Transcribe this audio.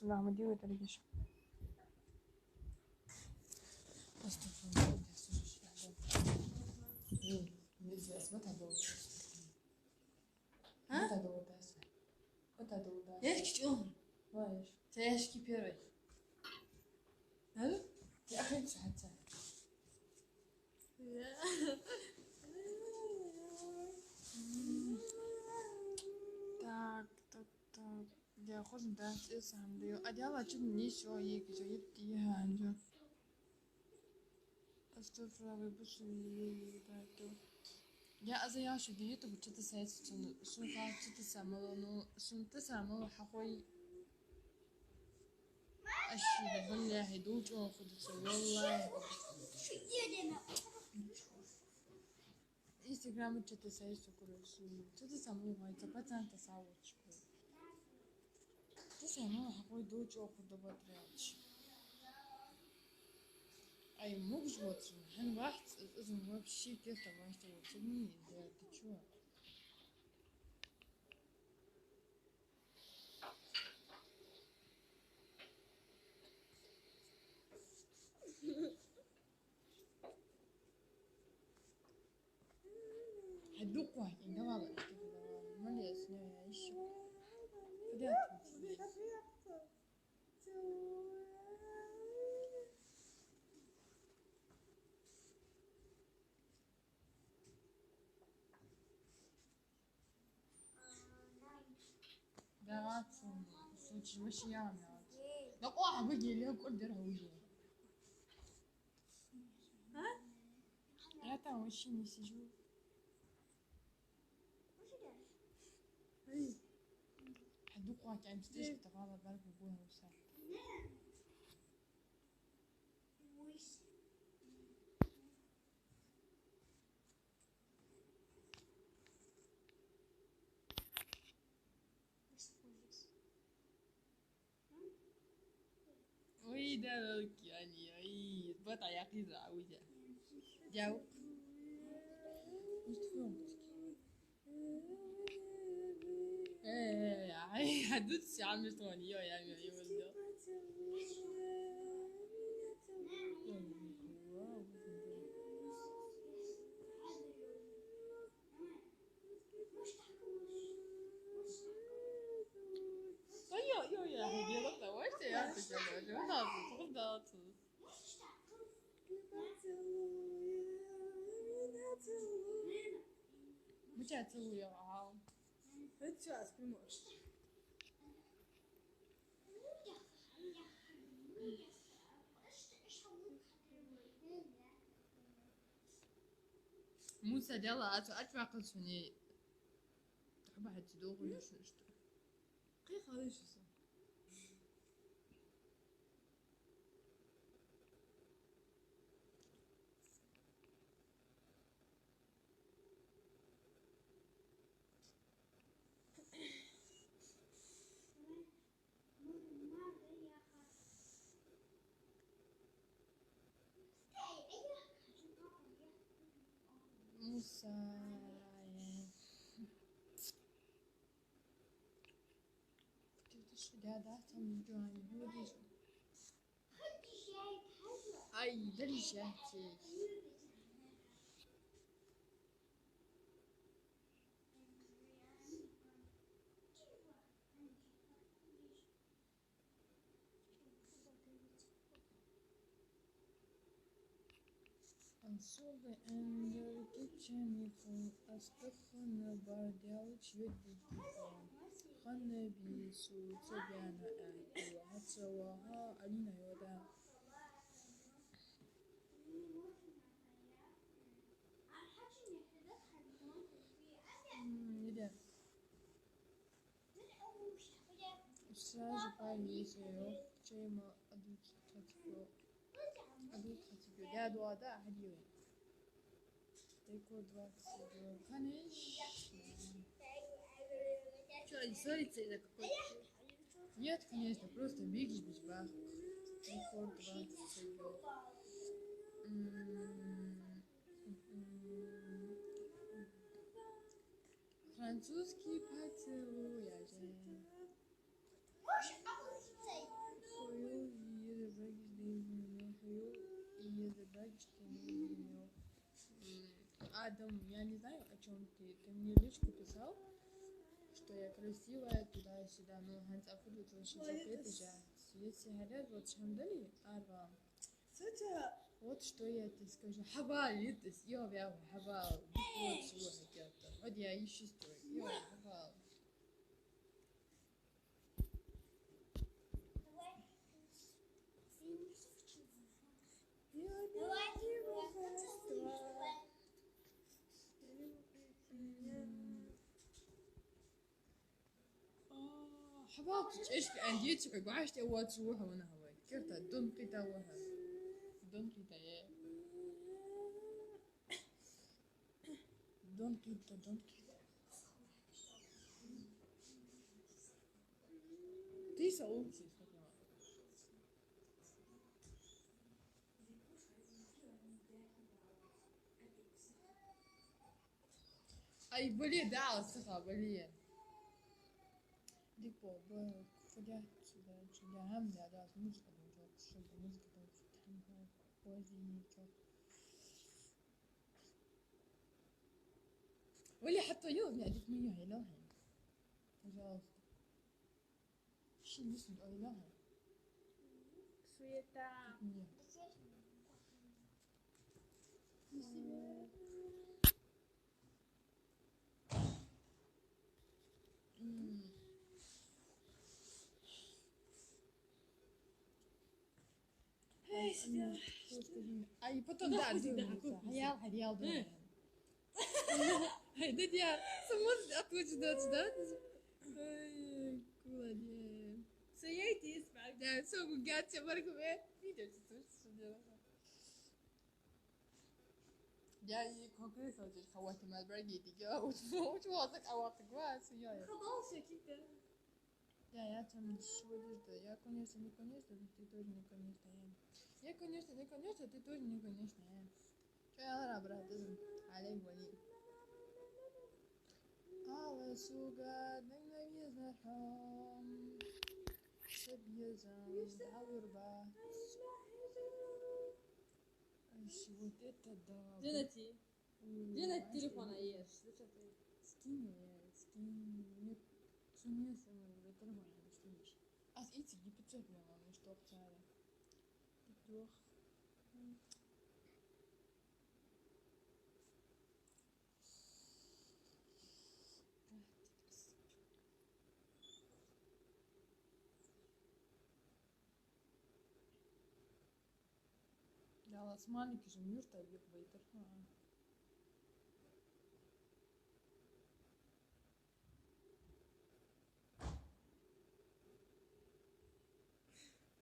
Сулама диyor dergiş. Estağfurullah. Яшки он. Ты яшки первый. Да? يا أخي ساعات так. Я хожу да сам да. А я чуть не шо ей que я тихо. Estağfurullah ve bu suyu da. Я я شو ديت وبتشت ساعات شو قاعد تتسامل إنه شو تتسامل حقوي أشي بالله هيدوج أخذ والله إنستغرام بتشت ساعات كل شو تتسامل هاي تبتان تساوي شو تتسامل حقوي دوج أخذ دبادرياتش أي مو بجوتر هن واحد اسمه وeb شيء كيف تبغى تسوي ده تشوف هدوق واحد إنه ما بقى ما لي أسمع إيش بدأت دعات صوت وش يعمل لقوها بقي اللي أقدر هويه لا تعوش نسيجو هدوق واحد عم تستشف تغاضى بالك وبوها وسام وي دالك يعني أي بطع يقيد عويدة جاو ايه حدوث عم يطوني يا ولد يا هدي لطة وش يا تجمع شو هذا متى تسوي يا عام شو اسمه؟ موسى يلا أتبع قصني تحب حد تدوق ولا شو اشتري كيف هذا شو اسمه؟ موسى شدادات من جواني بودي أي دلشاتي أنصب عند الكتشن أستخن بارديوش يدي كفان خن بيسو تبيانا أهدي وهتسواها علينا يودا يدا أستاذ باي يسيو شيما أدوك تاتيو يا دوادا هديو تيكو دواتسيو كانش شو سوري إذا كنت нет, конечно, просто бегишь без бах. Рекорд 20. Французский поцелуй. поэтому я не знаю, о чем ты. Ты мне в личку писал, что я красивая туда-сюда, но Ханцафуд вот очень запреты же. Если говорят, вот Шамдали, Арва. Кстати, Вот что я тебе скажу. Хавал, видишь, я вяу, хавал. Вот чего хотят-то. Вот я ищу строй. Я хавал. حبابتك ايش انديتك قاعد اوات روحها وانا هواي كيف دون قيتا وها دون قيتا يا دون قيتا دون قيتا تيسا اوتي اي بلي دعوة ثقة بلي ديك بابا فجأة سودا هم دا موسيقى دوجو شو موسيقى دوجو تحمل بوزي واللي حتى يوم هذيك مية هي لها تجاوز شي نسمع أي لها Света. مية أي بطل دا هيال هيال هيدا ديال سموت أطوش دا أي كولا Саяйте, исправь. Да, согу гатя баргве. Видите, что делала? Я и конкретно здесь хавати мальбраги дига. Учу азак аваты гвас я. خلاص يا كيكا. Я там что-то. Я, конечно, не конечно, ты тоже не конечно. Я, конечно, не конечно, ты тоже не конечно. Что я рада, брат? Алей вали. Алла суга, ненавижу хам. Собьезан, авурба. Вот это да. Где найти? Где найти телефон ешь? Скинь, скинь. Нет, сумею самому телефон не скинешь. А эти не подцепили вам, что обтяли. Петух. Да, ласмалики же мюрта бьют бейтер.